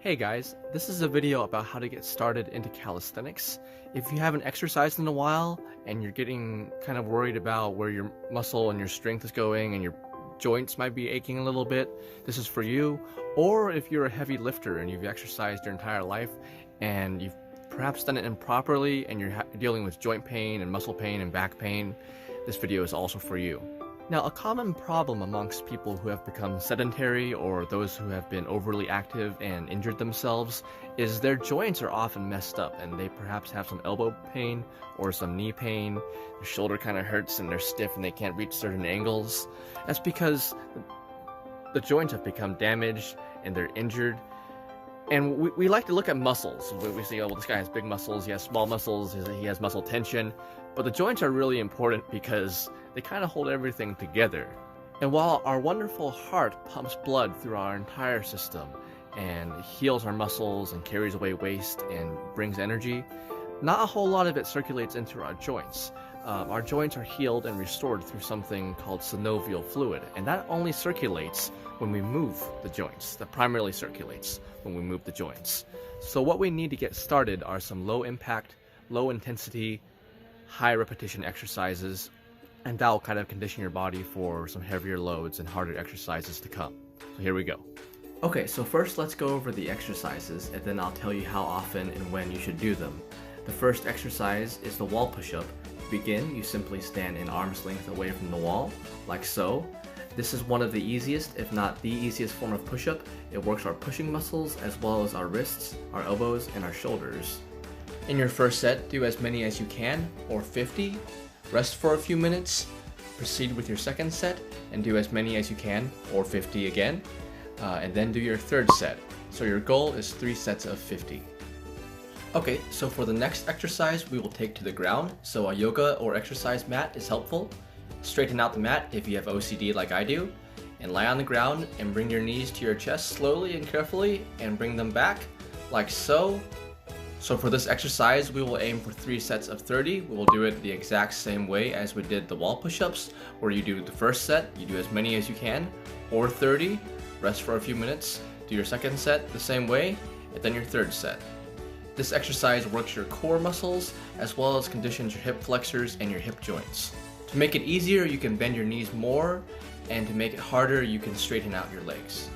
Hey guys, this is a video about how to get started into calisthenics. If you haven't exercised in a while and you're getting kind of worried about where your muscle and your strength is going and your joints might be aching a little bit, this is for you. Or if you're a heavy lifter and you've exercised your entire life and you've perhaps done it improperly and you're dealing with joint pain and muscle pain and back pain, this video is also for you. Now, a common problem amongst people who have become sedentary or those who have been overly active and injured themselves is their joints are often messed up and they perhaps have some elbow pain or some knee pain. Their shoulder kind of hurts and they're stiff and they can't reach certain angles. That's because the joints have become damaged and they're injured. And we like to look at muscles. We say, oh, well, this guy has big muscles, he has small muscles, he has muscle tension. But the joints are really important because they kind of hold everything together. And while our wonderful heart pumps blood through our entire system and heals our muscles and carries away waste and brings energy, not a whole lot of it circulates into our joints. Our joints are healed and restored through something called synovial fluid, and that only circulates when we move the joints. That primarily circulates when we move the joints. So what we need to get started are some low impact, low intensity, high repetition exercises, and that will kind of condition your body for some heavier loads and harder exercises to come. So here we go. Okay, so first let's go over the exercises and then I'll tell you how often and when you should do them. The first exercise is the wall push-up. To begin, you simply stand an arm's length away from the wall, like so. This is one of the easiest, if not the easiest form of push-up. It works our pushing muscles as well as our wrists, our elbows, and our shoulders. In your first set, do as many as you can, or 50. Rest for a few minutes. Proceed with your second set and do as many as you can, or 50 again. And then do your third set. So your goal is 3 sets of 50. Okay, so for the next exercise, we will take to the ground. So a yoga or exercise mat is helpful. Straighten out the mat if you have OCD like I do. And lie on the ground and bring your knees to your chest slowly and carefully and bring them back, like so. So for this exercise, we will aim for 3 sets of 30. We will do it the exact same way as we did the wall push-ups, where you do the first set, you do as many as you can, or 30, rest for a few minutes, do your second set the same way, and then your third set. This exercise works your core muscles, as well as conditions your hip flexors and your hip joints. To make it easier, you can bend your knees more, and to make it harder, you can straighten out your legs.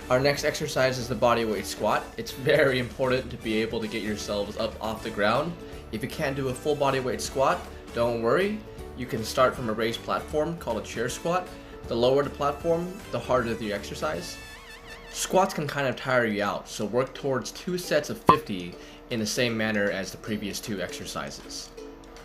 Our next exercise is the bodyweight squat. It's very important to be able to get yourselves up off the ground. If you can't do a full bodyweight squat, don't worry. You can start from a raised platform called a chair squat. The lower the platform, the harder the exercise. Squats can kind of tire you out, so work towards 2 sets of 50 in the same manner as the previous 2 exercises.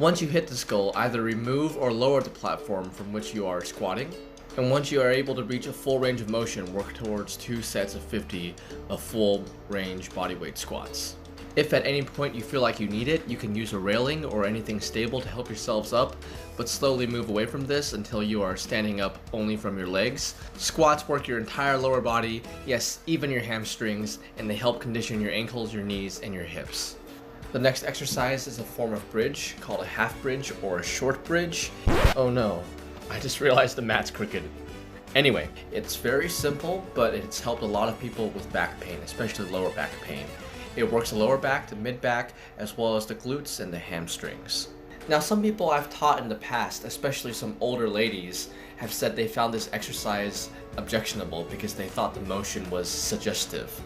Once you hit this goal, either remove or lower the platform from which you are squatting. And once you are able to reach a full range of motion, work towards 2 sets of 50 of full range bodyweight squats. If at any point you feel like you need it, you can use a railing or anything stable to help yourselves up, but slowly move away from this until you are standing up only from your legs. Squats work your entire lower body, yes, even your hamstrings, and they help condition your ankles, your knees, and your hips. The next exercise is a form of bridge called a half bridge or a short bridge. Oh no. I just realized the mat's crooked. Anyway, it's very simple, but it's helped a lot of people with back pain, especially lower back pain. It works the lower back, the mid back, as well as the glutes and the hamstrings. Now, some people I've taught in the past, especially some older ladies, have said they found this exercise objectionable because they thought the motion was suggestive.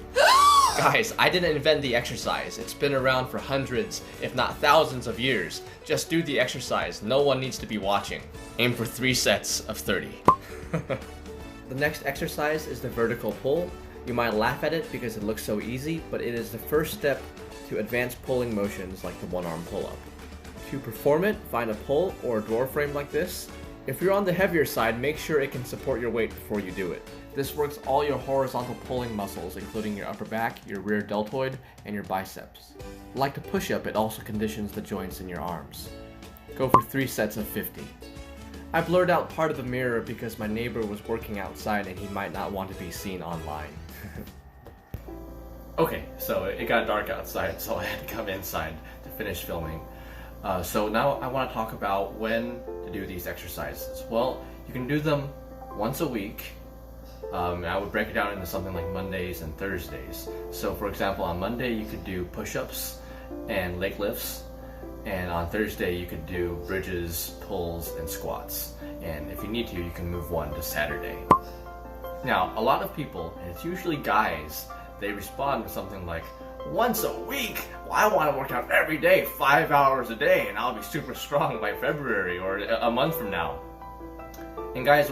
Guys, I didn't invent the exercise. It's been around for hundreds, if not thousands of years. Just do the exercise. No one needs to be watching. Aim for 3 sets of 30. The next exercise is the vertical pull. You might laugh at it because it looks so easy, but it is the first step to advanced pulling motions like the one-arm pull-up. To perform it, find a pole or a door frame like this. If you're on the heavier side, make sure it can support your weight before you do it. This works all your horizontal pulling muscles, including your upper back, your rear deltoid, and your biceps. Like the push-up, it also conditions the joints in your arms. Go for 3 sets of 50. I blurred out part of the mirror because my neighbor was working outside and he might not want to be seen online. Okay, so it got dark outside, so I had to come inside to finish filming. So now I want to talk about when to do these exercises. Well, you can do them once a week, I would break it down into something like Mondays and Thursdays. So for example, on Monday you could do push-ups and leg lifts, and on Thursday you could do bridges, pulls, and squats. And if you need to, you can move one to Saturday. Now, a lot of people, and it's usually guys, they respond with something like, once a week? Well, I want to work out every day, 5 hours a day, and I'll be super strong by February or a month from now. And guys,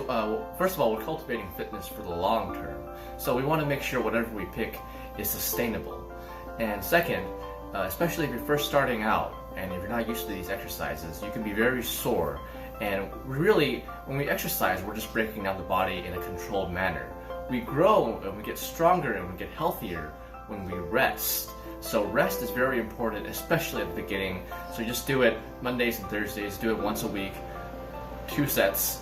first of all, we're cultivating fitness for the long term. So we want to make sure whatever we pick is sustainable. And second, especially if you're first starting out and if you're not used to these exercises, you can be very sore. And really, when we exercise, we're just breaking down the body in a controlled manner. We grow and we get stronger and we get healthier when we rest. So rest is very important, especially at the beginning. So just do it Mondays and Thursdays, do it once a week, 2 sets.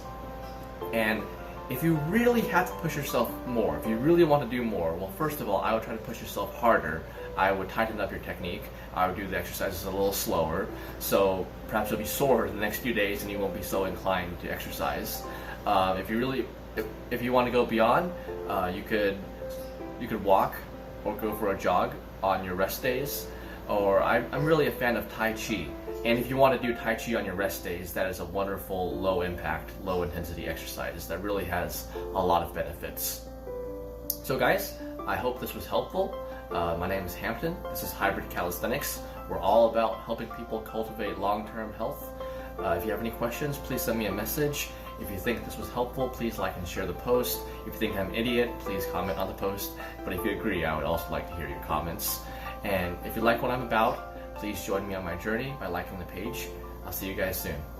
And if you really have to push yourself more, if you really want to do more, well, first of all, I would try to push yourself harder. I would tighten up your technique. I would do the exercises a little slower. So perhaps you'll be sore the next few days and you won't be so inclined to exercise. If you want to go beyond, you could walk or go for a jog on your rest days. Or I'm really a fan of Tai Chi. And if you want to do Tai Chi on your rest days, that is a wonderful low impact, low intensity exercise that really has a lot of benefits. So guys, I hope this was helpful. My name is Hampton. This is Hybrid Calisthenics. We're all about helping people cultivate long-term health. If you have any questions, please send me a message. If you think this was helpful, please like and share the post. If you think I'm an idiot, please comment on the post. But if you agree, I would also like to hear your comments. And if you like what I'm about, please join me on my journey by liking the page. I'll see you guys soon.